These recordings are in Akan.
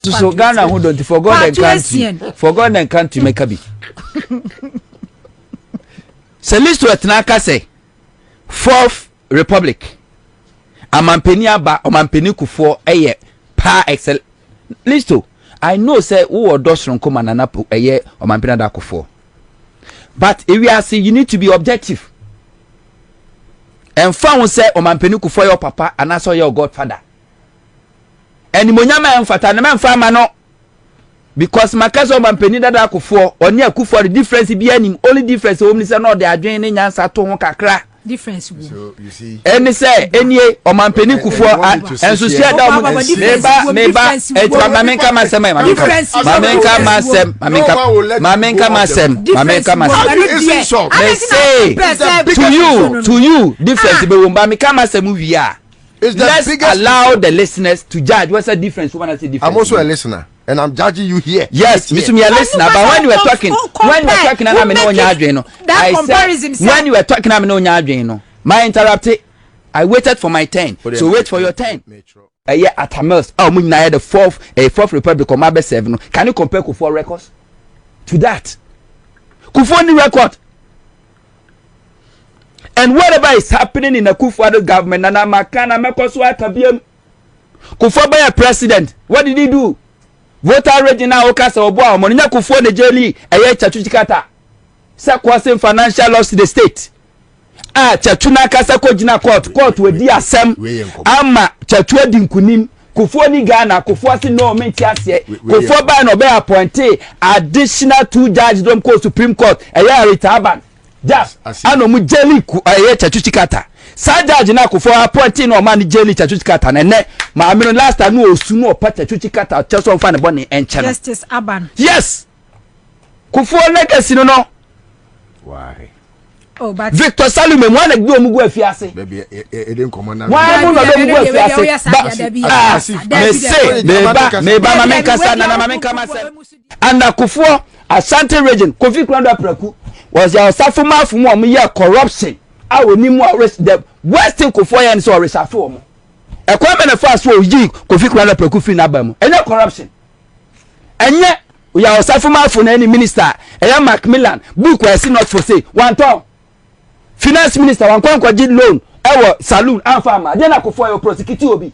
So Ghana who don't forget the country make a be. So Listowel Tenaka say Fourth Republic. Amampeni aba Amampeni Kuffour eye par excel. Listowel, I know say who does from come and anapo eye Amampeni da Kuffour. But if we are saying you need to be objective. And found say Amampeni Kuffour your papa and also your godfather. And monyama emfata na memfa ma no because makaso Amampeni dada Kuffour oni Kuffour the difference be any only difference o say no de adwen ne nyansa to ho kakra difference. So you see any say any Amampeni Kuffour and so share that meba mamenka masem to you difference be won ba me kama masem wi a. Let's allow the listeners to judge. What's the difference? When I say difference, I'm also a listener, and I'm judging you here. Yes, Mr. Me a listener. But when you were talking, I'm I said, when you were talking, I'm no. My interrupted. I waited for my turn. So wait for your turn. Yeah, at Hamels. Oh, we now the fourth Republic of Mabe 7. Can you compare Kuffour records to that? Kuffour new record. And whatever is happening in the Kuffour government, and Makana Mekoswa Tabiam Kuffour by a president, what did he do? Voter rate now Okasa Oboa, Monina Kuffour the jelly, a year Chachuchikata. Sakwasing financial loss to the state. Chachuna Kasako Jina court with DSM, Ama Chachua Dinkunim, Kuffour ni Ghana, Kuffour si no metiase, Kuffour by no be appointed additional 2 judges don't go Supreme Court, a year retaban. Just ano mu jelly Chachuchikata. Sa judge na Kuffour appointing no man jelly Chachuchikata na ne ma me no last time no osu no pa Chachuchikata cheso fa ne boni enche. Justice Aban. Yes. Kuffour legacy no. Why? Oh, but Victor Salume mo na gbe omugu afiase. Baby, e dey command. Why mo no omugu afiase? Me ba mamenka sa na mamenka masem. And Kuffour Ashanti region Kofi Krando Praku was your safuma from one year corruption. I will need more arrest the Western Kuffour and so resafo. A kwame fast wo yi Kofi Krando Praku fi na bam. Any corruption. Enye we are safuma for any minister. Eya Macmillan book we see not for say one ton. Finance minister one kwankwaji loan ewo saloon and farmer. Then Kuffour your prosecute obi.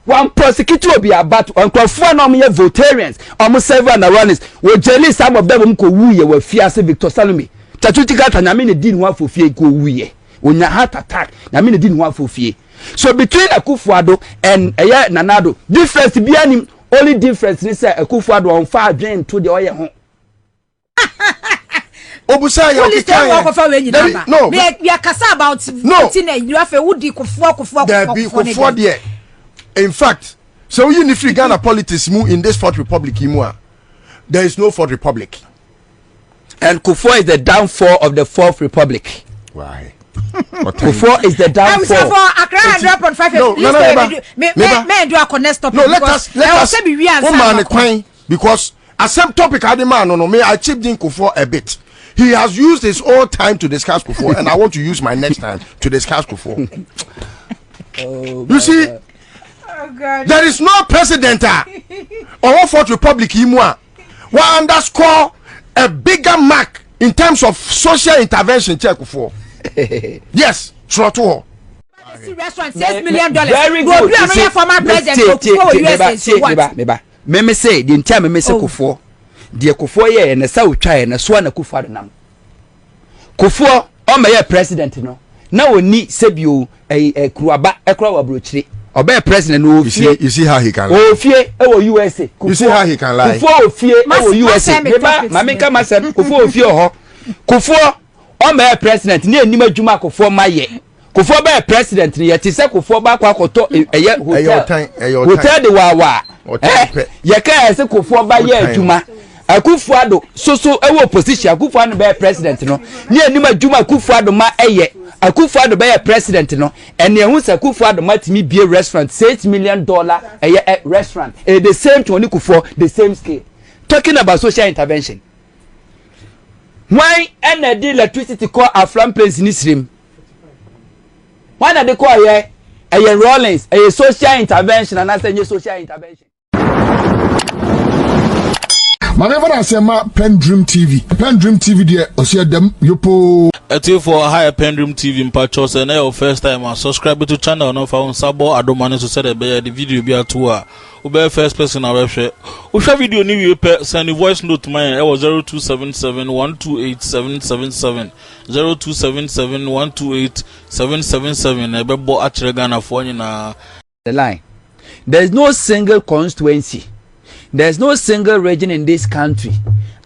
One prosecutor will be about one Kuffour no me votarians almost 7 runners we jelly some of them ko wuye we fiase Victor Salome Chachuchikata na me ne din one for fie ko wuye onya heart attack na me ne din one for fie. So between Kuffour and Nanado difference be any only difference ni say Kuffour on fa adwen to the oye ho Obusa ya okay no we are kasa about no you have a woody Kuffour there. In fact, so you need free Ghana politics move in this Fourth Republic there is no Fourth Republic. And Kuffour is the downfall of the Fourth Republic. Why? Kuffour is the downfall. No, let us because as some topic I demand no me I chipped in Kuffour a bit. He has used his own time to discuss Kuffour and I want to use my next time to discuss Kuffour. You see? Oh God. There is no president or Fourth Republic will underscore a bigger mark in terms of social intervention check for. Yes, Troto. Restaurant $6 million. Very good. Former president. Me say the entire me say Kuffour. The Kuffour ye na sa utwa na so na Kuffour nam. Kuffour o me ye president no. Na oni sebio kruaba ekra wa brochire. Obey president no fie. You see how he can lie. Oh fie e wo USA. You see how he can lie. Kuffour fie e wo USA. Mamenka masem Kuffour fie ho. Kuffour o me president ni anim adwuma Kuffour maye. Kuffour be president ni yeti se Kuffour ba kwa koto eye hotel. Hotel de wawa. Ye ka se Kuffour ba ye adwuma. Akuffour so e wo opposition Akuffour no be president no. Ni anim adwuma Akuffour ma eye. Akuffour be president no and ehun se Akuffour matimi bie restaurant $6 million a restaurant the same to oni Kuffour the same scale. Talking about social intervention, why energy electricity call Aflam place in stream, why na they call here a Rollins a social intervention and I say social intervention. Whenever I say my PENDREAM TV there, I see them yopo. Until for a higher PENDREAM TV in Pachos and your first time and subscribe to channel no found sabo adomane to say the video be a tour. Ube first person I share. Usha video new you send voice note to mine. It was 0277128777 0277128777. Ebe bo actually Ghana for na the line. There's no single constituency. There's no single region in this country.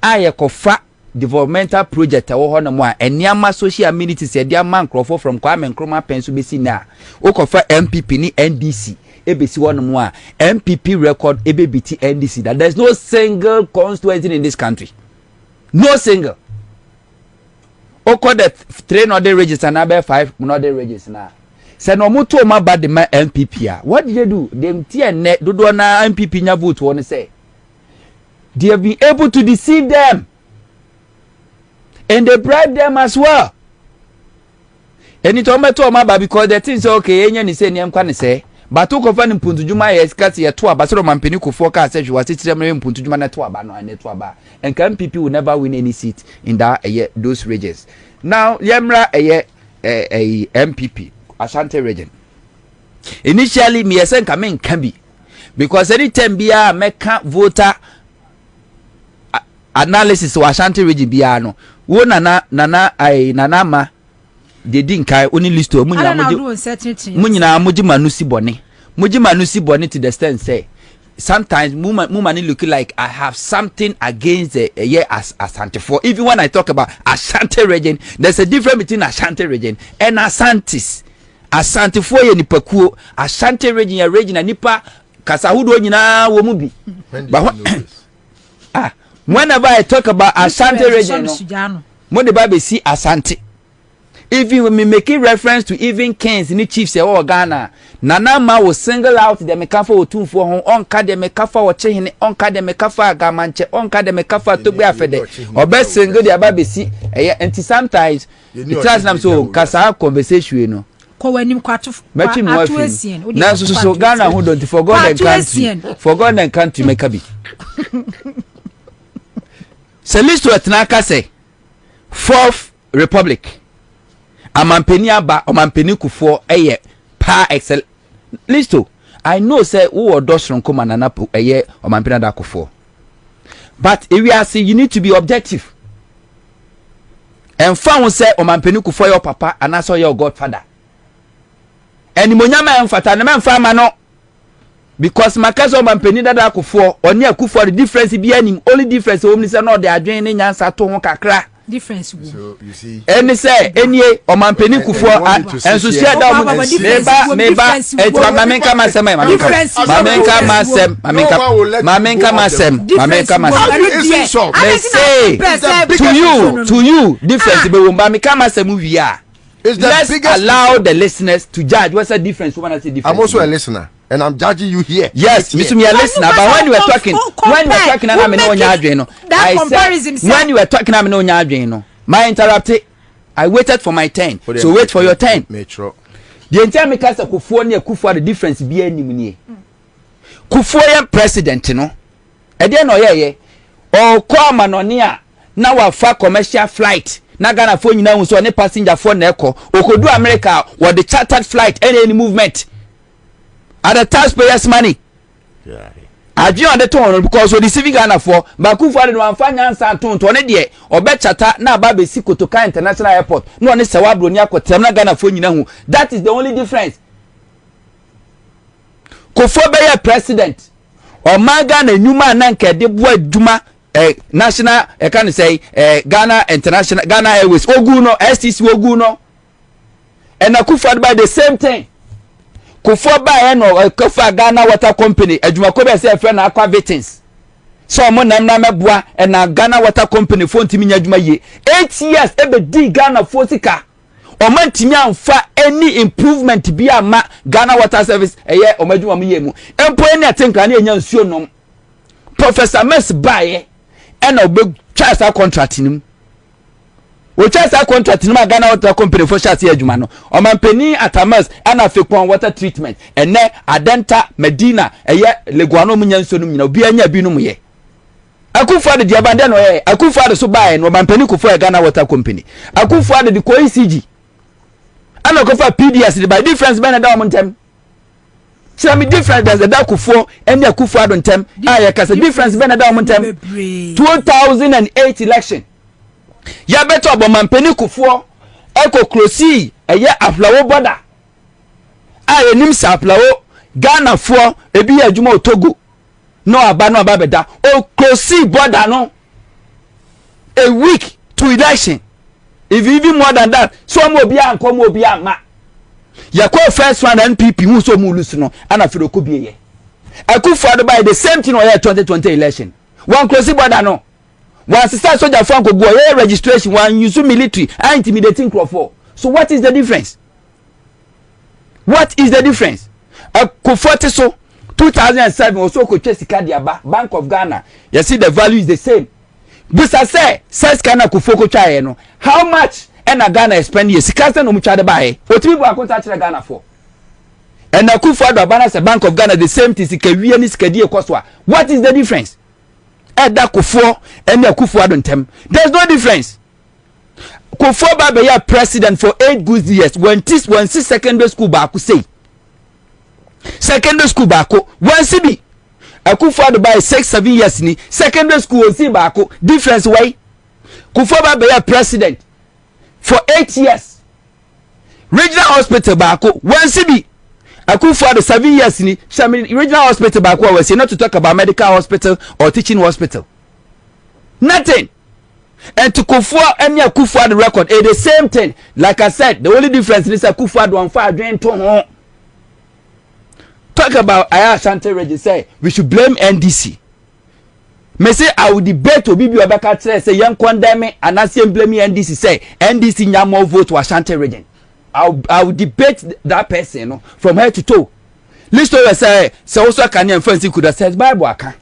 I kofa developmental project or one and Yama social amenities said dear man Crawford from Kwame Nkrumah Pennsylvania na Okofa MPP ni NDC ABC one more MPP record ABBT NDC that there's no single constituency in this country. No single. Oko the 3 northern regions and about 5 northern regions now. Say no mutu o ma bad my MPP. What did they do? Them tia net do na MPP nya vote wanna say. They have been able to deceive them. And they bribe them as well. And it to ma ba because the things okay enya ni say ni am say. But to ko fa ni mpuntu juma ya skati ya to aba so mampeni ko foka say we titire me mpuntu juma na to aba no na to aba. And MPP will never win any seat in that those regions. Now yemra MPP Ashanti region. Initially, me yesen kame can be because anytime biya meka voter analysis wa Ashanti region biya no. Wo nana ma de din kai oni listo munyina muji manusi bone. Muji manusi bone to the extent say sometimes mumani look like I have something against the Ashanti for. Even when I talk about Ashanti region, there's a difference between Ashanti region and Asantis. Asante for ye nipa kuo Asante region ya region na nipa kasahudo nyina wo mu bi but whenever I talk about Asante region no mo de ba be see Asante even when me making reference to even kings ni chiefs e wo Ghana nana ma wo single out the mekafa otumfo ho onka de mekafa wo chehene onka de mekafa agamanche onka de mekafa togbe afede obe single de ba be see enti sometimes it has nam so kasa conversation no Kowenim kwatu atuesien na so Ghana who don't forget the country make abi se listo etnaka say 4th republic amampeni aba amampeni Kuffour eye pa excel listo I know say who odosron koma na napo eye amampeni da Kuffour but if we are say you need to be objective and found say amampeni Kuffour your papa and also your godfather. And monyama emfata na memfa ma no because makazo mampeni dada Kuffour oni Kuffour the difference be any only difference o say no de adwen ne nyansa to ho kakra difference so you see any say any o mampeni Kuffour enso share da mo meba etu mamenka masem to you difference be wo mamenka masem wi a. Let's allow the listeners to judge. What's the difference? When I say difference, I'm also a listener, and I'm judging you here. Yes, Mr. Me a listener. But when you were talking, I'm no nyadwe. That comparison. When you were talking, I'm no nyadwe. My interrupted. I waited for my turn. So wait for your turn. Metro. The entire makers of Kuffour near Kuffour the difference be any money. Kuffour president, you know. And then or come anonia. Now a far commercial flight. Na Ghana phone nyina hu so ne passenger phone na ekọ okodu America with the chartered flight any movement at the taxpayers money adwe on the tone because we receiving Ghana for Kuffour no amfanya ansa tonto ne de obe chata na aba be si Kotoka International Airport no ne sewa broni akotem na Ghana phone nyina hu. That is the only difference. Kuffour be your president o maga na nyuma na nke de bo aduma national can say Ghana International Ghana Airways Oguno STC Oguno and Kuffour by the same thing. Kuffour by Kuffour Ghana Water Company adwumako be say friend akwa victims so mo nam na meboa and na Ghana Water Company phone timi nya adwuma ye 8 years e be di Ghana fosika o man timi amfa any improvement bi ama Ghana Water Service eye o madwuma mo ye mu empo any atenka na enya nsuo nom Professor Mess baye and a big chasa contract in him. o chesa contract no Ghana Water Company for share adwuma no o mampani atamas ana fekon water treatment ene Adenta Medina eye leguano mu nyanso no nyina obi anya bi no mu ye Kuffour de abande no ye Kuffour de so bae no mampani Kuffour Ghana Water Company Kuffour de ko ECG ana Kuffour PDS de by difference be na da o ntem Sammy difference there's a Kuffour and the Kuffour don tem ya kasa difference be na da o ntem 2008 election ya beto abomampeni Kuffour eko close eye aflawo border enim sa aflawo Ghana fo ebi adwuma otogo no aba beda o close border no a week to election if even more than that so mo obi anko mo obi ama ya ko first one NPP hu so mu lose no ana fero ko biye Kuffour by the same thing o 2020 election one close border no one sister soldier franco go registration one use military and intimidating Kuffour. So what is the difference? What is the difference? Kuffour so 2007 also ko Chesika Diaba Bank of Ghana. You see the value is the same. This I say says Ghana Kuffour ko try no. How much and Ghana spend year? Sikasa no mu try buy. What people are contact Ghana for? And Kuffour do Ghana say Bank of Ghana the same thing sikawie ni sikadie koswa. What is the difference? Eda Kuffour and Kuffour don't tem. There's no difference. Kuffour Babe ya president for 8 good years. When secondary school back say. Secondary school back one CB. Kuffour by 6-7 years ni secondary school see back difference why? Kuffour Babe ya president for 8 years. Regional hospital back one CB. Kuffour the 7 years ni regional hospital back was not to talk about medical hospital or teaching hospital. Nothing. And to Kuffour and Kuffour the record is the same thing. Like I said, the only difference is that Kuffour do on fire drain to talk about Ashanti Region say we should blame NDC. Me say I will debate to Bibi Obaka say young condemn and I say blame NDC say NDC nya more vote to Ashanti Region. I will debate that person no, from head to toe. Listowel say also Canadian friends could have said Bible aka.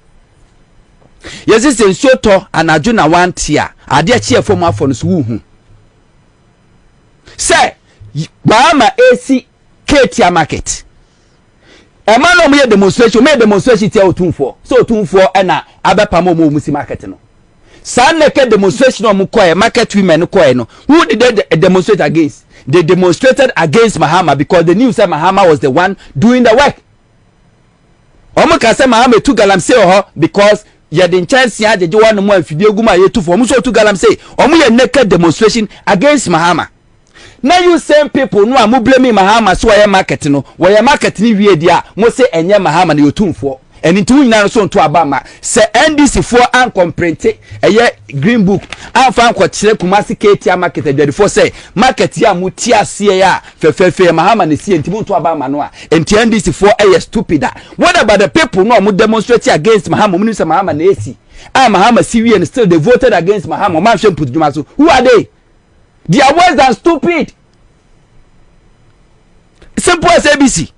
Yes, it's in Soto and Ajuna one tier. I dare cheer for my phones woo. Say Bahama AC Katia market. A man of demonstration made demonstration tell 2-4. So 2-4 and Abapamo Musi market no. Saneke demonstration on Mukoya market women no. Who did they demonstrate against? They demonstrated against Mahama because they knew that Mahama was the one doing the work. Omuka say Mahama to galamsey ho because ye the chance ya je one mo afidie guma ye to for omu so to galamsey. Omu ye naked demonstration against Mahama. Now you same people no amu blame Mahama so why market no. Why market ni wie dia mo say enye Mahama na yotumfo. And into nyina so nto abama se NDC for an comprente eye green book an fan kwa kire Kumasi Ketia market adwafo say market ya muti ase ya fefefe Mahama ne sie ntimo nto abama no a enti NDC for eye stupid. What about the people no mo demonstrate against Mahama mo say Mahama na esi Mahama siwi and still they voted against Mahama man hwe putudwuma so who are they? They are worse than stupid. Simple as ABC.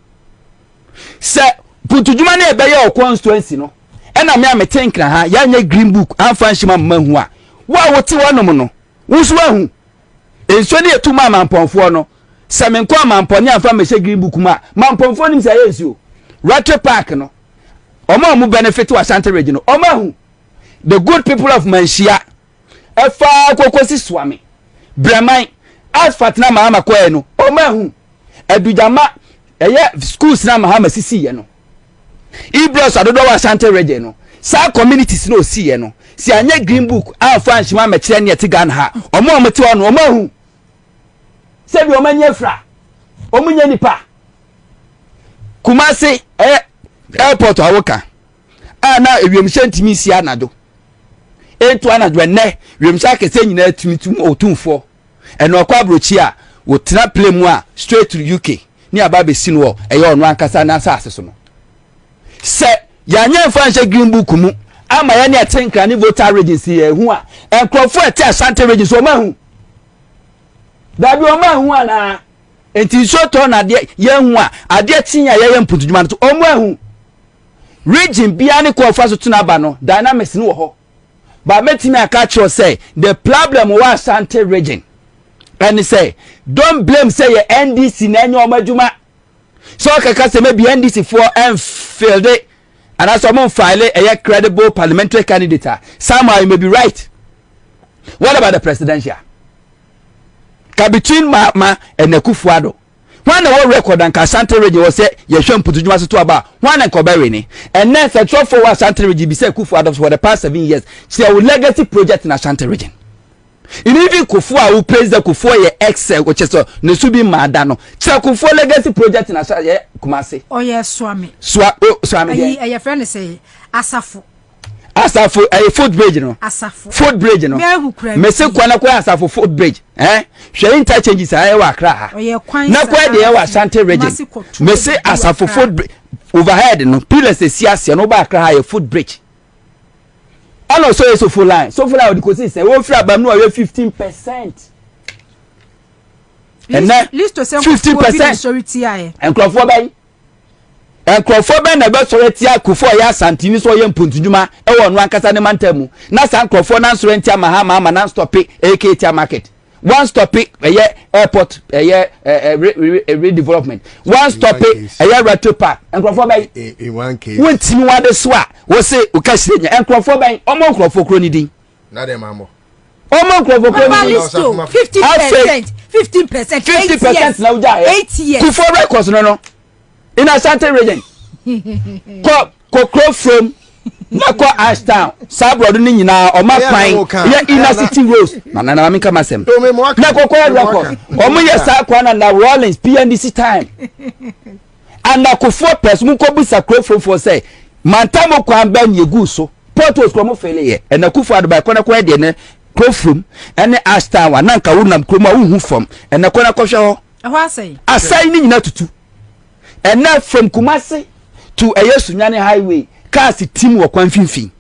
Say putudwuma na ebe ya constituency no e na me ametenk na ha ya nya green book anfa nhima mahu a wa wote wonom no wusu ahu enso ne etuma mamponfo no se me nko amampone anfa me green book ma mamponfo nim se yensu Rattle Park no omo benefit wa Ashanti Region no omo ahu the good people of Manshia efa kokosi swami Breman asfalt na Mahama kwae no omo ahu adujama eye schools na Mahama sisi ye no Ibros adodo wa Ashanti Region no sa communities no si ye no si anya green book anfa nhima mekire ne eti Ghana ha omo te wa no omo ahu se bi omo nya fra omo nya nipa Kumasi airport awoka ana ewiemhye ntimi si anado entu anado enne wiemhye akese nyina atimitum otumfo eno akwa abrochi a wo tena plane mu a straight to UK ni ababe sinwo eye onu ankasa na asase so no se yanya mfa green book mu ama ya ne atenkra ne voter register ye hu a enkrofo ete Ashanti Region so mahu dabi o mahu ana enti so to na de ye hu a ade tinya ye mputudwuma no o mahu region bia ne ko fa so tuna ba no dynamics ne wo ho but metimi catch you say the problem was Asante region and say don't blame say your NDC na enyo omadwuma so kaka say maybe NDC for failed it and as someone file a credible parliamentary candidate somehow you may be right. What about the presidential between ma and Kuffour when the record and Asante region was say you should put you to about one and Koberini and then the trouble for Asante region be say Kuffour for the past 7 years see a legacy project in Asante region. In even Kuffour who praise the Kuffour excel which is no subi madano say Kuffour legacy project in Asante Kumasi. Oh yes, Swami your friend say Asafo a foot bridge no Asafo foot bridge no me se kwana kwa Asafo foot bridge hwe interchanges aye wa Accra ha na kwa de wa Asante region me se Asafo foot bridge overhead no pillars esi no ba Accra ha foot bridge all so so full line we go see say wo free abam no we 15% and then list to say 15% surety aye and Kuffour by Kuffour ben na be surety a Kuffour ya Asante ni so ye mpuntudwuma e wo no ankasa ne mantamu na san Kuffour na surety ama na stop AKT market one stop airport redevelopment one stop retro park and Kuffour by one case won wa de so a wo say o ka sire nya Kuffour by omo Kuffour kro ni din na dem amo omo Kuffour kro ni 15% na uja 8 years Kuffour records no in Asante region ko from na ko Ashtown sabro ni nyina o ma kwan ye inner city roads na mi kama sem na ko record o mo ye sa kwa na Rollins PNDC time and na Kuffour person mu ko bisa from for say mantamo kwan ban yegu so portos ko mo fele ye and na Kuffour adba ko na ko de ne from and Ashtown na nka wunam kro ma wu fom and na ko na ko hwe ho asai ni nyina tutu and now from Kumasi to Sunyani highway cars team wa kwan finfin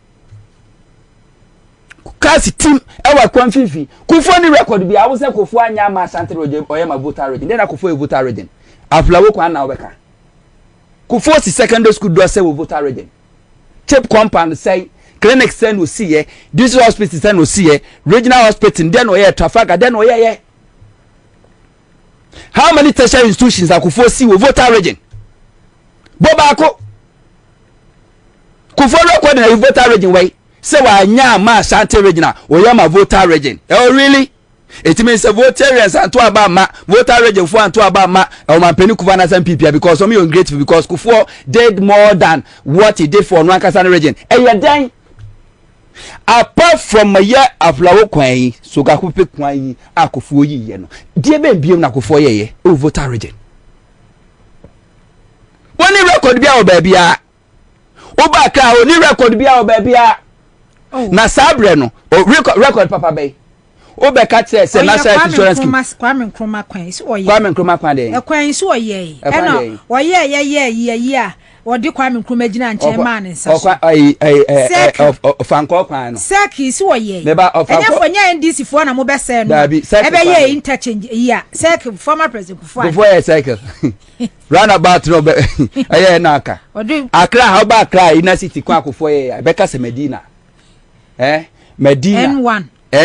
cars team e wa kwan finfin Kuffour ni record bi awo say Kuffour anya ma Asante region oyema voter region then Kuffour voter region aflawo kwan na obeka Kuffour si secondary school do say voter region chip compound say clinic send we see here this hospital send we see here regional hospital then oye traffic then oye how many tertiary institutions are Kuffour see we voter region Bobako Kuffour record na voter region way say wa nya ma Asante region oyama voter region oh really it means a voters and to aba ma voter region for and to aba ma o man peni Kuffour na some people because some you ungrateful because Kuffour did more than what he did for Nwankasa region then apart from my year aflawo kwan so ga kupe kwan a Kuffour yi ye no die be biem na Kuffour ye o voter region oni record bia o ba bia o ba ka oni record bia o ba bia na sabre no o record papa bay o be ka tell say national insurance Kwame Nkrumah kwan isi oye Kwame Nkrumah kwan dey e kwan isi oye e no oye a odi Kwame Nkrumah gina nche man nsa o fanko kwan no seki isi oye enye fonya NDC fo na mo be se no e be ye interchange ya seki former president Kuffour before a cycle roundabout no be aye na aka Accra how ba Accra inner city kwa Kuffour ye be ka se Medina Medina N1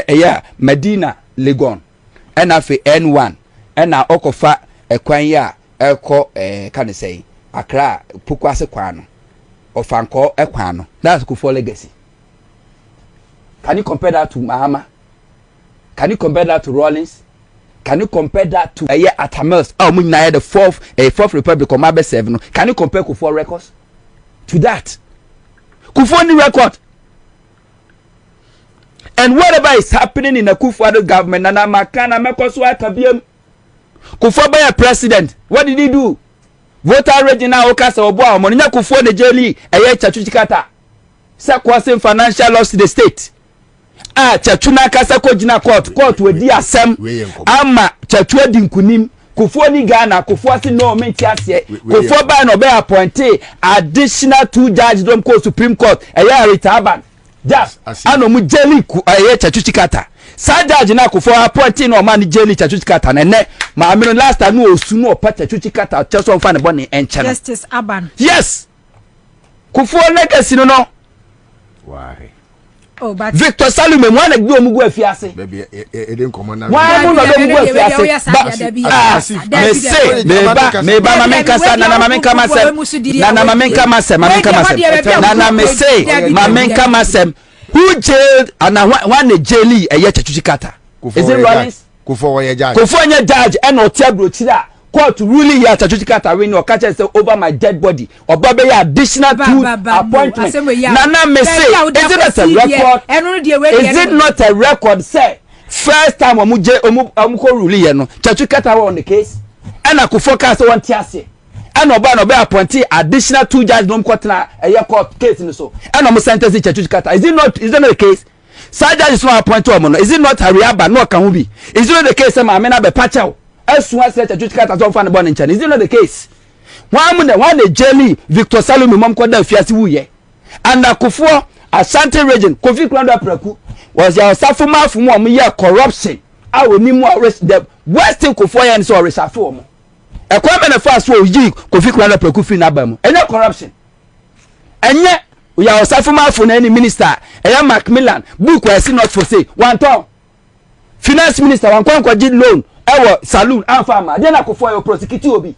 yeah Medina Legon enafe N1 ena okofa ekwan ya eko kan say Accra Pukwase kwano ofanko ekwano that's Kuffour legacy. Can you compare that to Mahama? Can you compare that to Rollins? Can you compare that to Atamels? Oh, we now the fourth republic of Mabe 7. Can you compare Kuffour records to that? Kuffour new record. And whatever is happening in the Kuffour government, Nana Makana Mekoswa Kabiem, Kuffour by a president. What did he do? Voter regional okasa oboa Moninya Kuffour ne jeli chachuchikata. Sa kwase financial loss to the state. Chachuna kasa ko jina court we di asem ama chachu adi nkunim Kuffour ni Ghana Kuffour si no menti ase Kuffour ba no be appoint additional 2 judges from Supreme Court retired just ano mu jeli chachuchikata. Sa judge na Kuffour appoint no man jeli chachuchikata ne ma amino last time no osu no pa chachuchikata cheso mfa ne bone enche no Justice Aban yes Kuffour legacy no why Victor Salume mo na gbe omugu afiase baby e dey command why mo no omugu afiase meba mama kasa na mama kama sem na mama kama sem na me say mama kama sem who jailed and one jaili eye chachuchi kata is it Rollins Kuffour ye judge Kuffour ye judge and otiabro tira court ruling ya chachuchi kata we no catch say over my dead body oba be additional two appointment nana me say is it not a record say first time omuko ruling ye no chachuchi kata on the case and Kuffour case one tiase and oba no be appointed additional two judges no court na a court case no so and omo sentence chachuchi kata is it not the case Saja is not appointed omo is it not Hariaba no kan bi is it not the case say ma me na be pacha esu ase chachuchi kata so fan born in China is it not the case one jelly Victor Salome mom kwada afiase wuye and Kuffour Asante region Kofi Kwando Praku was your safuma fumu omo ye corruption awoni mu the western Kuffour yan so resafo omo e kwa me na fa so yi Kofi Kwando Praku fi na ba mu enye corruption enye we are safuma fu na any minister eya Macmillan book was not for say one time finance minister one kwankwaji loan ewo saloon anfama dey na Kuffour your prosecute obi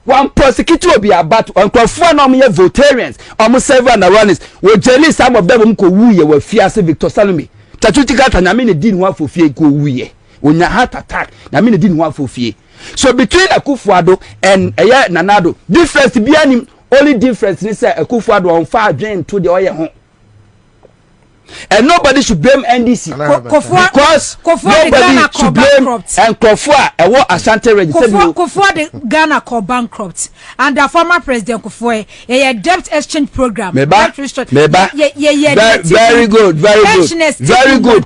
one prosecute obi about on Kuffour na omo votarians omo server na runners we jeli some of them ko wuye we fiase Victor Salome chachuchi kata na me ne din ho afofie ko wuye onya heart attack na me ne din ho afofie so between Kuffour and eya Nanado difference bi anim only difference is say Kuffour on far drain to the oil home. And nobody should blame NDC because nobody should blame and Kuffour and what Asante region Kuffour the Ghana called bankrupt and the former president Kuffour a debt exchange program very good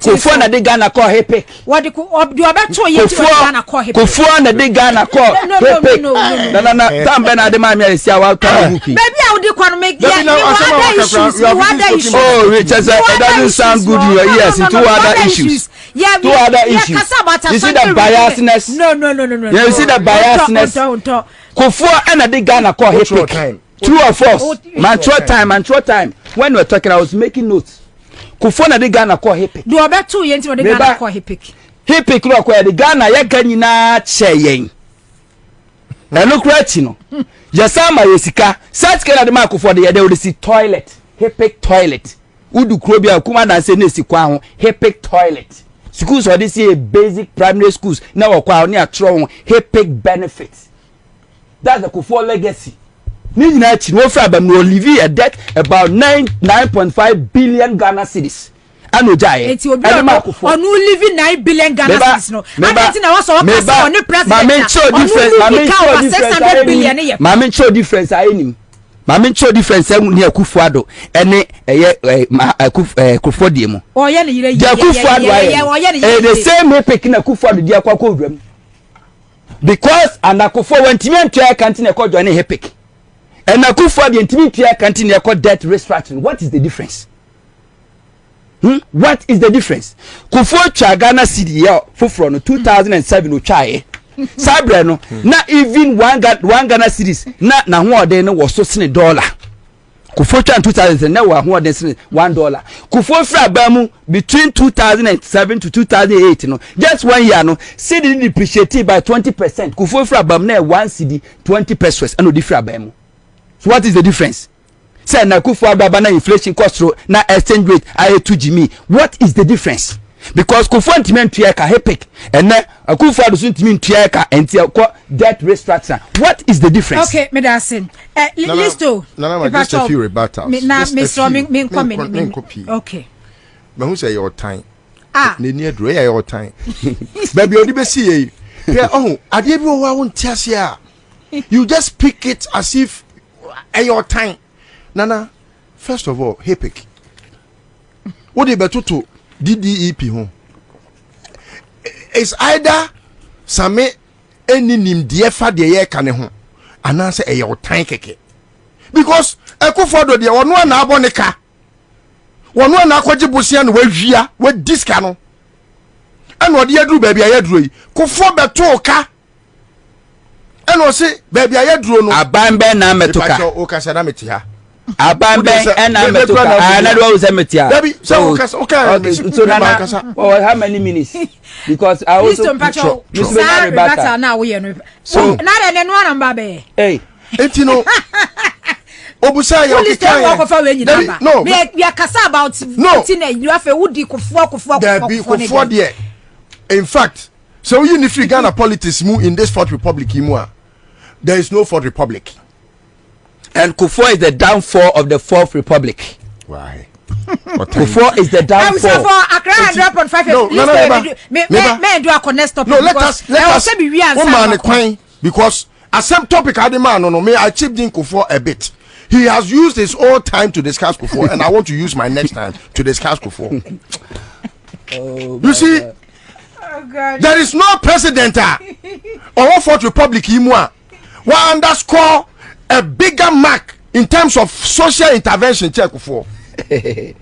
Kuffour na the Ghana call hepe what the Ghana call hepe Kuffour na the Ghana call hepe no tambe na de ma me sia wa ta maybe I would economic issues oh Richard doesn't sound good here. Yes, two other issues. Yeah, two other issues. You see the biasness? No. You see the biasness? Kuffour and the Ghana call hip. True or false? Man, time. When we're talking, I was making notes. Kuffour and the Ghana call hip. Do about 2 years when the Ghana call hip. Hip look where the Ghana ya kanina cheying. And look right, you know. Yasama yesika. Such kind of Kuffour they would see toilet. Hip toilet. Udu krobia kuma na se nesi kwa ho hepic toilet schools or this year basic primary schools na wo kwa oni atro hepic benefits that's the Kuffour legacy ni nyina chi no fra bam no live a debt about 9.5 billion Ghana cedis anojaye and Kuffour no live 9 billion Ghana cedis no and na was o pass on president ma show difference ayenim Mama show difference near Kuffour ene Kuffour die mu o ye ne yire the same way picking a Kuffour dia kwa kodwam because and Kuffour wantimi antua kantin e kodwo ne hepic and Kuffour die ntimi antua kantin e kod debt restructuring. What is the difference? What is the difference? Kuffour twa Ghana cedi ya foforo no 2007 o twae Sabre no na even one Ghana cedis na ho ode no wo so sene dollar Kuffour twa 2000 na wo ho ode sene $1 Kuffour fra ba mu between 2007 to 2008 no just 1 year no cedi depreciated by 20%. Kuffour fra ba mu na 1 cedi 20 pesos and odi fra ba mu. So what is the difference? Say na Kuffour ba na inflation cost na exchange rate aye 2 Jimmy. What is the difference? Because Kuffour ntimi antua ka hepic and na Kuffour do ntimi antua ka entia ko debt restructure. What is the difference? Okay, Medasin. Listo. No, just a few rebuttals. Me comment. Okay. But who say your time? Ne near do your time. Baby odi be see ye. Yeah, oh, ade bi wo won tiase a. You just pick it as if your time. Nana, first of all, hepic. What dey beto to DDEP home. It's either Sammy any nim dear fa de ye kan ho anase e your time keke because Kuffour do de ono na abonika wono na akwaje bosia no wahwia wa diska no ana ode aduru ba bia yaduro yi Kuffour beto ka ana o se ba bia yaduro no aban be na metoka o ka sada meti ha Abambe and Ametoka. Another was Emitia. So Nana, how many minutes? Because I also now we are so not an one babe. Hey, Etino. Obusa ya okay. No, we are kasa about no. You have a woody Kuffour there. In fact, so you free Ghana politics in this Fourth Republic there is no Fourth Republic. And Kuffour is the downfall of the Fourth Republic. Why? Kuffour is the downfall. No, let us because as some topic I demand I chipped in Kuffour a bit. He has used his own time to discuss Kuffour, and I want to use my next time to discuss Kuffour. You see, there is no president or Fourth Republic will underscore a bigger mark in terms of social intervention. Kuffour.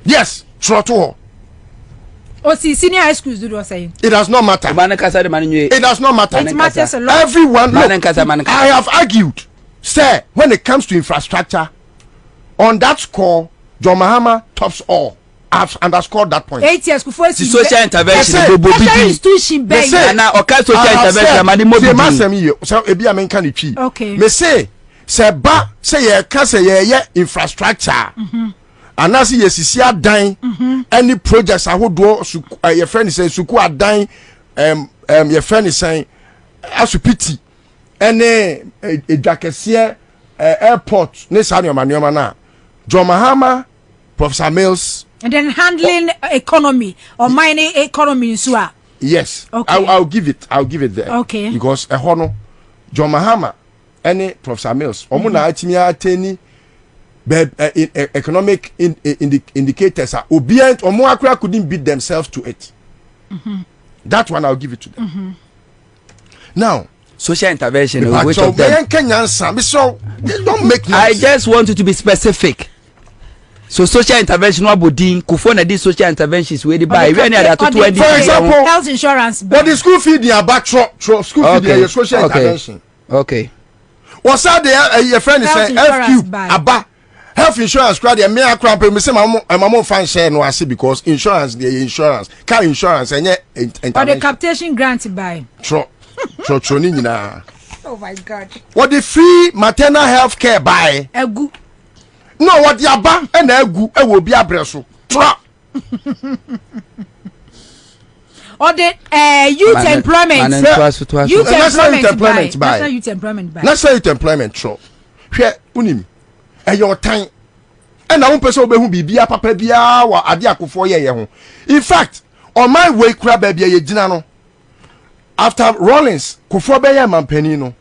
Yes, true. Oh, see, senior high schools do what saying. It does not matter. It does not matter. It matters a lot. Everyone, I have argued. Sir, when it comes to infrastructure, on that score, John Mahama tops all. I've underscored that point. 8 years before the social intervention. Okay. Me say infrastructure. And as you see dying, any projects I would do. Your friend is saying suku are dying. Your friend is saying as pity. Any Jakesia airport, na John Mahama, Professor Mills, and then handling economy or mining economy in Sua. Yes, okay. I'll give it there. Okay, because a hono John Mahama, any Professor Mills, omuna atimia ateni economic indicators are obedient. Omo couldn't beat themselves to it. That one I'll give it to them. Now. Social intervention. Which of them? Don't make noise. I just want you to be specific. So social intervention, what would Kuffour na did social interventions where they buy? For example, health insurance. But the school fee they are back school fee your social intervention. Okay. What's that? Your friend is saying FQ Abba health insurance. Crowd the mere crowd. Me say my fan share no I see because insurance the insurance car insurance and or the captation grant by. True. Oh my God. What the free maternal health care by? Egu. No, what the aba and egu will be a bresso. Or the youth employment. Youth employment by. National youth employment by. National youth employment. True. Here, unim. And your time. And I won't person who be a papa bia or adia Kuffour ye. In fact, on my way crab baby ye dinano. After Rollins, Kuffour beye Mampenino,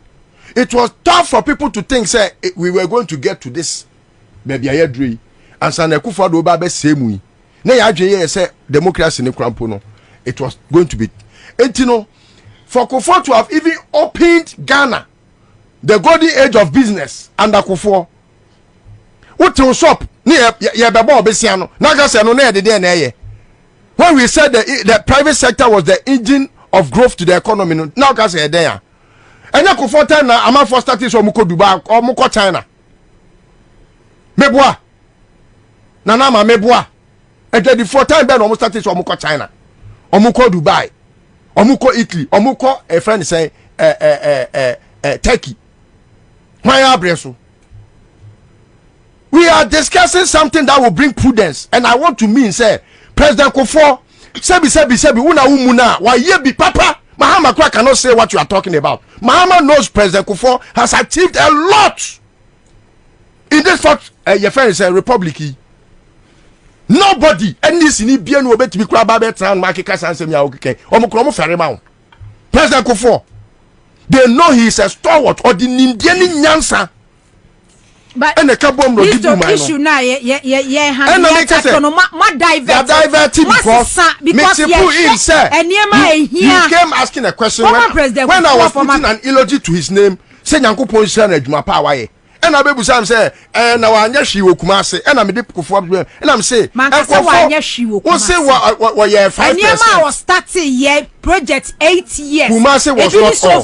it was tough for people to think say we were going to get to this baby ayedri and Sane Kuffour do ba be same na ya adwe say democracy ne krampo no it was going to be etino for Kuffour to have even opened Ghana the golden age of business under Kuffour what to shop ne ye beba obesia no na ga say no na ye de na ye when we said the private sector was the engine of growth to the economy now can say there and ya Kuffour time na am for starting so muko Dubai or muko China meboa na ma meboa e the four time ben almost starting so muko China or muko Dubai or muko Italy or muko a friend say Turkey why abreso we are discussing something that will bring prudence and I want to mean say President Kuffour Sebi una umuna why ye be papa Mahama cannot say what you are talking about. Mahama knows President Kuffour has achieved a lot in this fact your friend is a republic. Nobody any sini bien wo betimi kura ba betran makika sansem ya okeke omukromo ferema President Kuffour they know he is a stalwart or the nimdiani nyansa. But and the carbon issue now, yeah, and diverted because you came asking a question when I was putting an eulogy to his name, saying Uncle Ponsian Juma Power. And I be Sam say, and now I she will come say, and I'm a dip for and I'm say, she will say what you have 5%. I was starting yeah project 8 years. Kumasi was not all.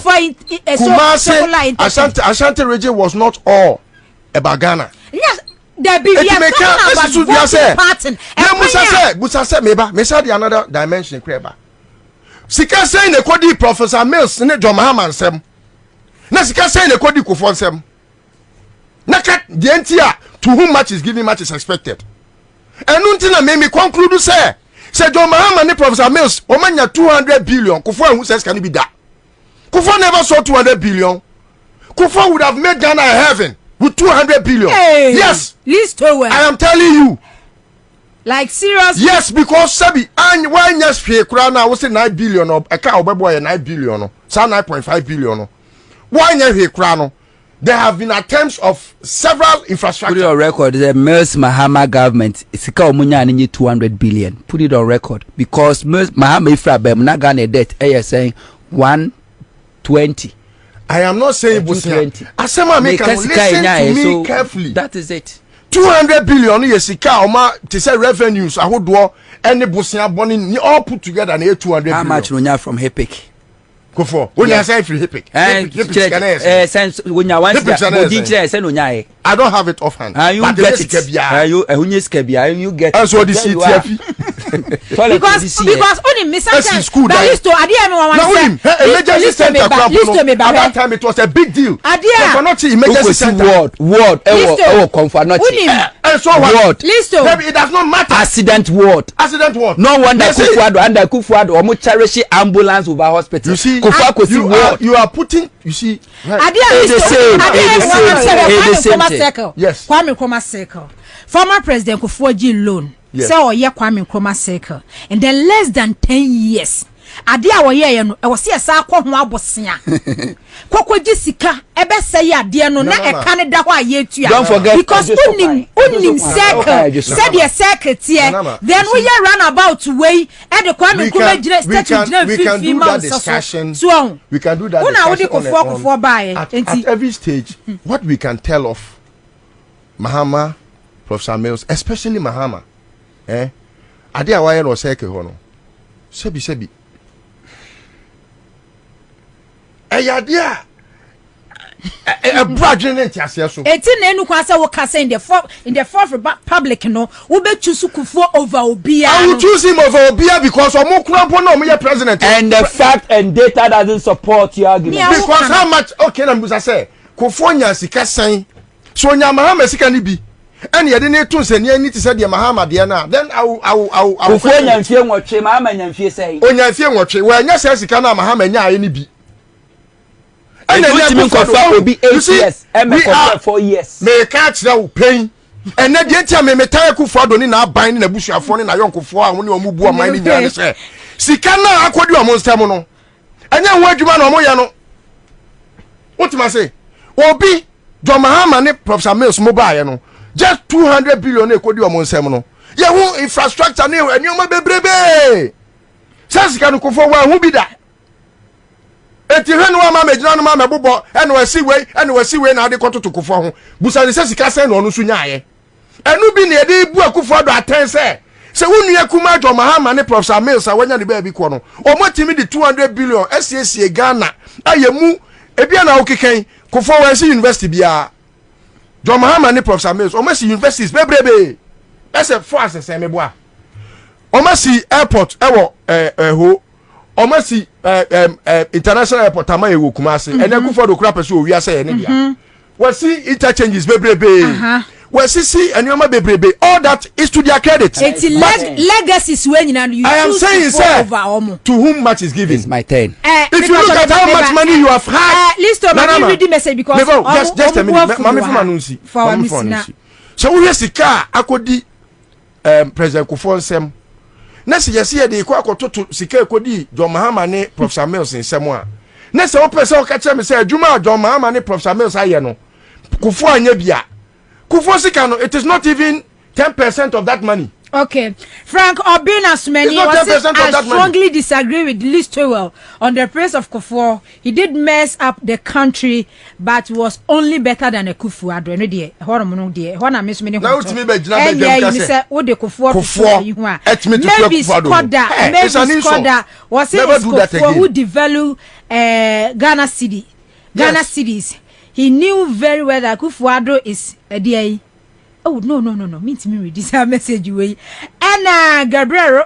Kumasi Ashanti region was not all. About Ghana. Yes, There be Musa say meba. Me say the another dimension kreba. Sika say ne kodi Professor Mills ne John Mahama nsem. Na sika say ne kodi Kuffour nsem. Na kat the entia to whom much is given, much is expected. Enu nti na me conclude say John Mahama ne Professor Mills o manya 200 billion. Kuffour who says can be that. Kuffour never saw 200 billion. Kuffour would have made Ghana a heaven with 200 billion. Hey, yes. Listowel. I am telling you. Like seriously? Yes, because Sabi, and why yes, Krana was 9 billion or a cow boy 9 billion, so 9.5 billion. Why yes, Krano? There have been attempts of several infrastructure. Put it on record. The Mills Mahama government is 200 billion. Put it on record because Mills Mahama Ifrabem na Ghana debt. Saying 120. I am not saying Busia. Asema make listen to me carefully. That is it. 200 billion yesika oma to say revenues ahodo any Busia bonny all put together na 200 billion. How much no from Hepic? Kuffour. When you say free Hepic. Sense when you want to I don't have it offhand. You get it. You get it. So this because only Mr. School Listo Adia emergency center at that time it was a big deal. Adia not emergency center ward comfort not and so what Listo it does not matter. Accident ward no wonder Kuffour or cherish ambulance over hospital. You see you are putting you see Adia circle. Yes. Kwame Nkrumah circle. Former President Kuffour G loan. Yes. So yeah Kwame Nkrumah circle. And then less than 10 years. Adia wo ye no e wo se esa akọ ho abosia. Kokko jisika ebe say ade no na e kan da ho aye tua. Don't forget because unim circle said your circle tie. Then we ye run about way e de Kwame Nkrumah gire statue gire 50 months. So we can do that discussion at every stage. What we can tell of Mahama, Professor Mills, especially Mahama, ade awaye no circle ho no. Sebi Ayadia a bradging entiasia so. Etin enu kwasa wo kasa in the fourth public no wo be choose Kuffour over Obia. I will choose him over Obia because Omokrampo no me president. And the fact and data doesn't support your argument. Because how much okay na Musa say Kuffour nya sika sen so nya Mahama sika ni bi. And you didn't to say you need to say the Mahama Diana. Then I will Kuffour nya mfie nwotwe Mahama nya mfie say. Onya mfie nwotwe we nya say sika na Mahama nya aye ni bi. And then Kuffour will be 8 years. We are 4 years. May catch that pain. And then the time me tire Kuffour do ni na ban ni na busuafo ni na yon Kuffour a woni omu bu aman ni nyane say. Sika na akodi o monster mo no. Anya ho adwuma na omo ya no. What you say? Obi John Mahama ne Professor Mills mobile no. Just 200 billion e kodi o monster mo no. Ye hu infrastructure ni enyo bebrebe. Sasika no Kuffour wa hu bi da. Eti henu ama mejina no ma mebobo eno wasi we na ade koto to Kuffour ho busa ni sika sen no so nyaaye enu bi na ede bu Kuffour do aten se wonu akuma John Mahama ne Professor Mills awanya ne ba bi ko no omotimi di 200 billion SSC Ghana ayemu ebia na okeken Kuffour wa university bia John Mahama ne Professor Mills omasi universities bebrebe ese for asese meboa omasi airport ewo ho omasi international airport ama ewo Kumasi ene Kuffour do kura pese o wi ase ene dia we see interchanges bebrebe we see anyoma bebrebe all that is to their credit. It's legacies when you I am saying sir to whom much is given. It's my turn. If you look at how much money you have had Listo let me read the message because just a minute mama for anunsi so we sika akodi President Kuffour nsem na se yesi de kwa akototo sika ekodi John Mahama ne Professor Mills nsem a na se wo pese o ka kire me se adwuma John Mahama ne Professor Mills aye no Kuffour anya bia Kuffour sika no it is not even 10% of that money. Okay, Frank Obinasmeni I strongly disagree with Listowel on the praise of Kuffour. He did mess up the country, but was only better than a Kuffour. I don't know the hormone dear. When I miss many. Now to me, you say, "Oh, the Kuffour." Maybe Skoda was it Kuffour who developed Ghana cities. He knew very well that Kuffour is a DA. Oh no. Mean to me read this message way. And Gabriel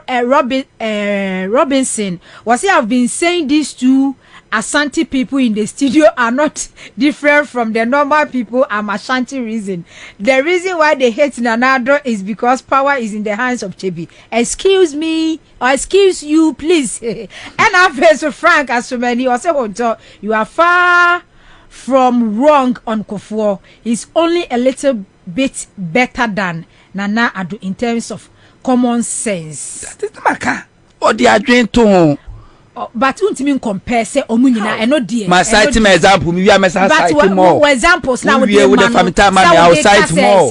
Robinson was I've been saying these two Ashanti people in the studio are not different from the normal people. Ashanti reason. The reason why they hate Nanado is because power is in the hands of Chebi. Excuse me, or excuse you, please. And I feel so frank as so many. I say, Huntor, you are far from wrong on Kuffour. He's only a little bit better than Nana Ado in terms of common sense. That is Maka. Or the adjoint to. But untimi compare say omunyina eno die my cite my example me we am cite more but examples now we with the family time I will cite more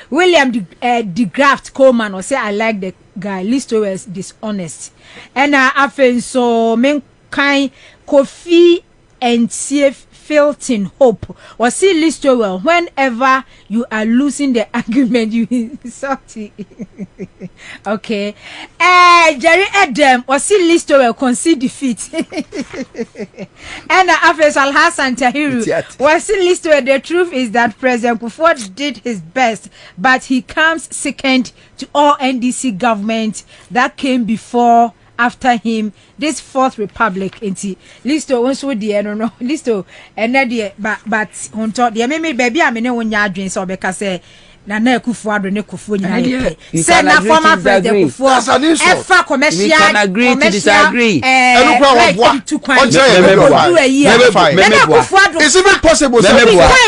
William de Graft Coleman or say I like the guy Listowel is dishonest and afen so men kind Kofi and CF Filton Hope or see Listowel whenever you are losing the argument you insult okay Jerry Adam or see Listowel concede defeat and after Al Hassan Tahiru was see Listowel. The truth is that President Kuffour did his best but he comes second to all NDC government that came before after him this fourth republic inti Listo once with the no Listo and but Huntor the me baby I mean when you adwin so obeka say na Kuffour ne Kuffour nyina say na former president Kuffour efa commercial we can agree to disagree it's even possible so in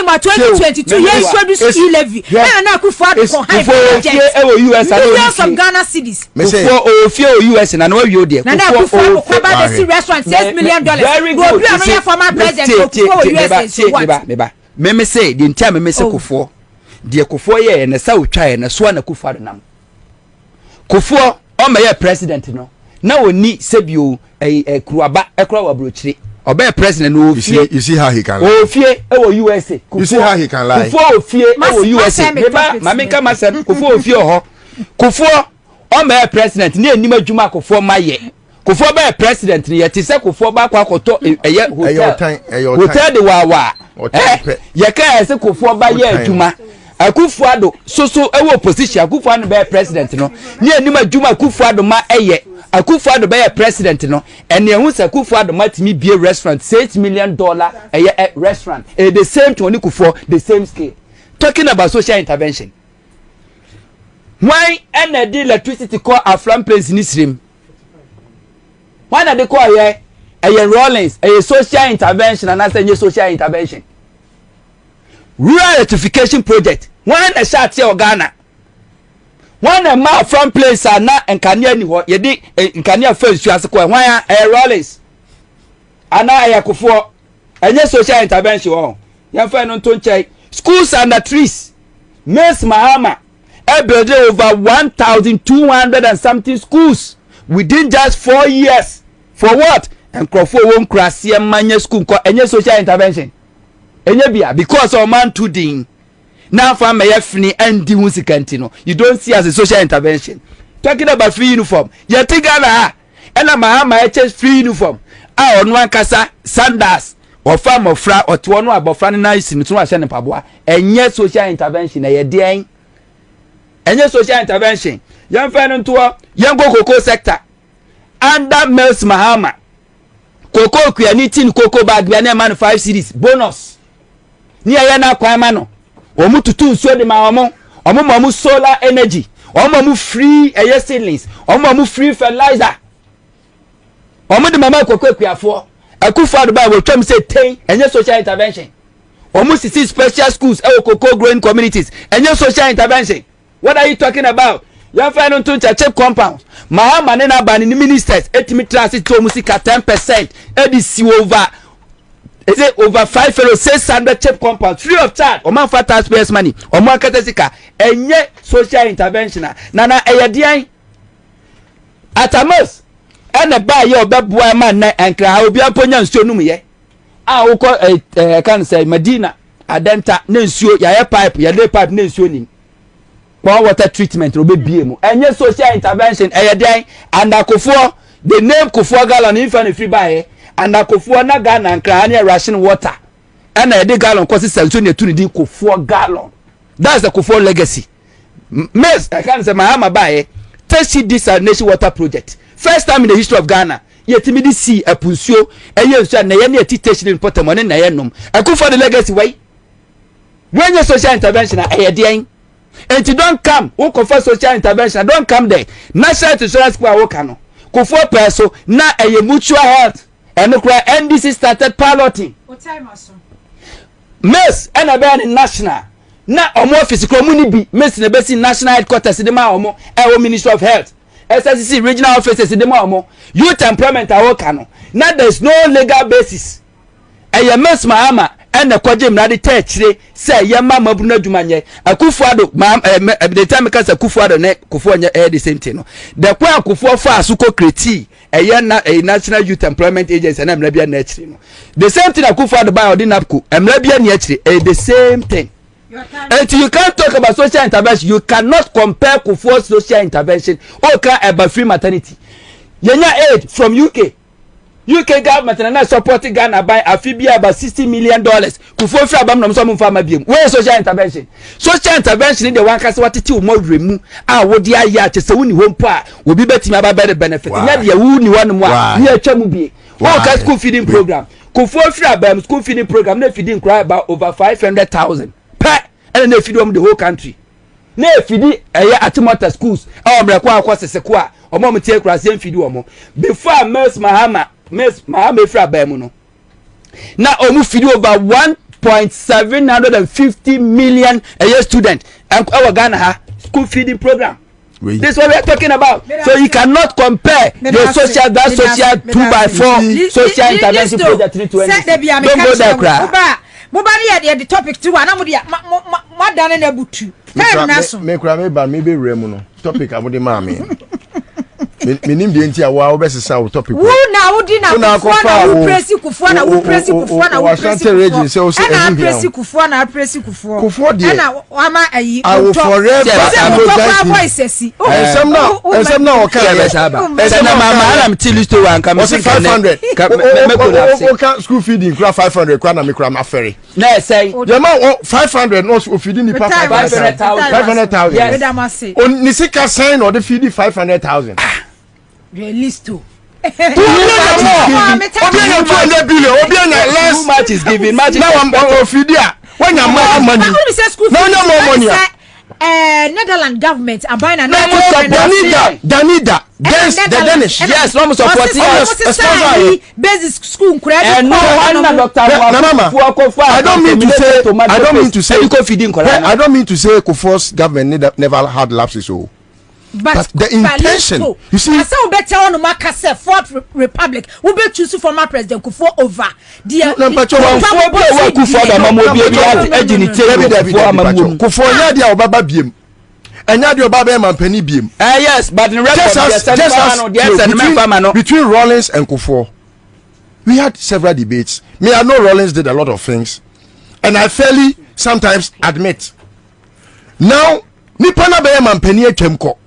2022 he introduced e-levy na Kuffour ko high US and some Ghana cities Kuffour US na no we there na Kuffour ko ba the restaurant $6 million go be another former president Kuffour US me say the entire me say Kuffour the Kuffour ye na sa utwa na so na Kuffour nam Kuffour o me ye president no na oni sebio kuruaba ekura wa brochire obey president no ofie you see how he can lie ofie e wo USA you see how he can lie Kuffour ofie e wo USA ma me ka masem Kuffour ofie ho Kuffour o me ye president ni anim adwuma Kuffour ma ye Kuffour be president ni ye ti se Kuffour ba kwa akoto eye hotel de wa ye ka se Kuffour ba ye adwuma Akufo-Addo so e wo opposition Akufo-Addo be president no ni anim adwuma Akufo-Addo ma eye Akufo-Addo be president no ene ehu se Akufo-Addo matimi bie restaurant $8 million eye restaurant the same to Kuffour the same scale talking about social intervention why and the electricity call Afram place in Isrim why na they call here Rollins social intervention and that's a social intervention rural electrification project one a shot here Ghana one a mile from place and na enkania ni ho ye di enkania first as ko why Rollins ana Kuffour enye social intervention oh yan fa no to nchai schools under trees Miss Mahama built over 1,200 and something schools within just 4 years for what and Kuffour won crash manya school ko enye social intervention enye bia because of man to din now for me fini andi hu sikanti no you don't see as a social intervention talking about free uniform you think Ghana and Mahama free uniform onu ankasa Sanders or farm of fra or to one abofra na isi no ahye ne paboa enye social intervention e den enye social intervention yan fa no to yan go cocoa sector under Miss Mahama cocoa kuani tin cocoa bag bia na man 5 series bonus ni aya na kwa ma no omu tutu nsuo de ma omu solar energy omu free air seedlings omu free fertilizer omu de mama cocoa kuafo Akufo-Addo ba we twam say ten enye social intervention omu sisi special schools cocoa growing communities enye social intervention what are you talking about you find on to check compounds Mahama ne na ba ni ministers etimi transit to musika 10% edisi over is it over 5,600 check compounds free of charge o man for taxpayers money o man katesika enye social intervention na eyedian atamos ene ba ye obeboa man na enkra obi amponya nsuo num ye wo ko kan say Medina adenta na nsuo ya pipe ya le pipe na nsuo nim pour water treatment obebie mu enye social intervention eyedian and Kuffour the name Kuffour gallon in fan free buy and Kuffour na Ghana nkra na ration water and e de gallon kosi senso ne tuni di Kuffour gallon that's the Kuffour legacy Miss I can't say Mahama buy test desalination water project first time in the history of Ghana yetimi di see apunsuo eye so na ye na titation in potemone na ye nom Kuffour the legacy way when your social intervention eye dey and you don't come who confer social intervention don't come there national insurance kwa wo ka no Kuffour peso na eye mutual health and NDC started piloting what time aso Miss and a national na omo office ko mu ni bi Miss na besi national headquarters de ma omo Ministry of Health SSC regional offices de ma omo youth employment awoka no na there is no legal basis eye Miss Mahama and the kwaje mrade techire say ye ma mabuna adwumanye Kuffour the time ka say Kuffour ne Kuffour nya the same thing no the kwa Kuffour fa asuko kreti eye na national youth employment agency na mrabia na achire no the same thing Kuffour buy ordinapco mrabia na achire the same thing. And you can't talk about social intervention. You cannot compare Kuffour's social intervention or about free maternity. Yenya aid from UK. UK government and not supporting Ghana by a fee about $60 million. Kuffour free abam no some farmer biem. Where social intervention? Social intervention in the one case what it more remove. Ah, what the aya to say wuni home pa will be better about better benefit. Nya dia wuni one more. Near chamu bi. What school feeding program? Kuffour free abam school feeding program. They feeding cry about over 500,000. And they feed them the whole country. Ne feed atimota schools. Mrekwa akwa sesekwa. Omo mtie kura same feed omo. Before Miss Mahama fra bemu no. Na omu feed over 1.750 million a year student. Our Ghana school feeding program. This is what we are talking about. So you cannot compare the social 2x4 social intervention project 320. Don't go there, cry. Mobali at the topic too, and I'm what done in a butu. Me cry me ban me be remuno. Topic I would mami. Me nim the entire wow best sound topic. Who now dinner Kuffour press Kuffour na press Kuffour na press Kuffour na press Kuffour. Kuffour dey. Na ama ayi. I will forever apologize. Some now okay. Some mama am till to one come 500. Okay, school feeding 500 kwa na me kwa ma ferry. Na say. The man 500 no feeding the 500,000. Yes. On nisika sign or the feeding 500,000. Listowel. Too much is given. Now I'm feeding. When you more money. No more money. Netherlands government are buying Danida. Yes, the Danish. Yes, no support. Basic school. And no I don't mean to say Kuffour's government never had lapses. But the intention, you see, I saw better on Makase Fourth Republic. We be choose former President Kuffour over the Kuffour ya dia obaba biem. Enya dia obaba man pani biem. Yes, but in record between Rawlings and Kuffour, we had several debates. Me, I know Rawlings did a lot of things, and I fairly sometimes admit. Now, nipa na be man pani atwemko.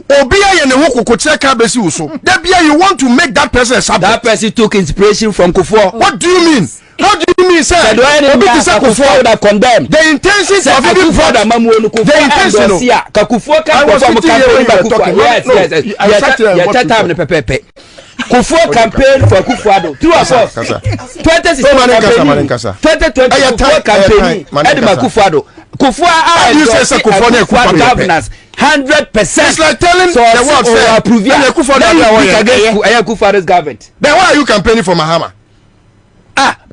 Obia ye ne ho kokotia ka besi wo so. Debia you want to make that person a subject. That person took inspiration from Kuffour. What do you mean? How do you mean, sir? Kuffour would have condemned. The intentions of even brother Mamu the intention of Kuffour Kuffour campaign for Kuffour. Two of us. 2016 campaign. Edema Kuffour. Kuffour you say Kuffour governance 100%. It's like telling the world say Kuffour's government. Then why are you campaigning for Mahama?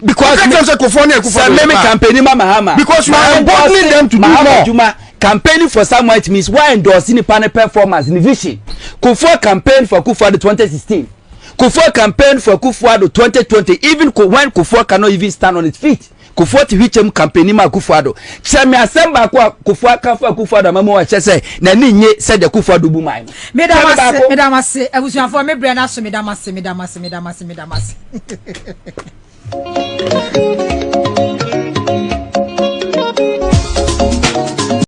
Because campaigning Mahama. Because you are emboldening them to do more. Campaigning for someone it means why endorsing the panel performance in the vision. Kuffour campaign for Kuffour 2016. Kuffour campaign for Kuffour 2020. Even when Kuffour cannot even stand on its feet. Kuffour ti hichem campaign ma Kuffour. Chame asemba kwa Kuffour kafa Kuffour mama wa chese na ni nye said the Kuffour dubu mai. Medamase abusuafo me bra na so medamase.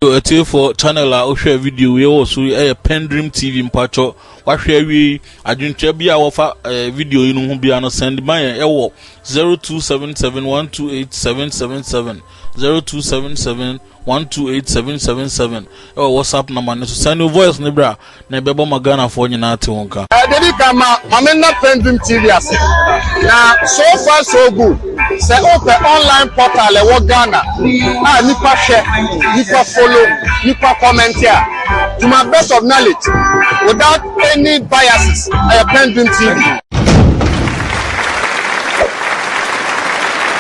Eti for channel a ohwe video we wo so PENDREAM TV mpacho wahwe wi adwuntwa bia wo fa video yi no ho bia no send man e wo 0277128777 0277 128777 WhatsApp number no send your voice ne bra na bebo magana for nyina te wonka Dedi kama mamena Pendream TV ase na so far so good say open online portal e wo Ghana nipa share nipa follow nipa comment here to my best of knowledge without any biases Pendream TV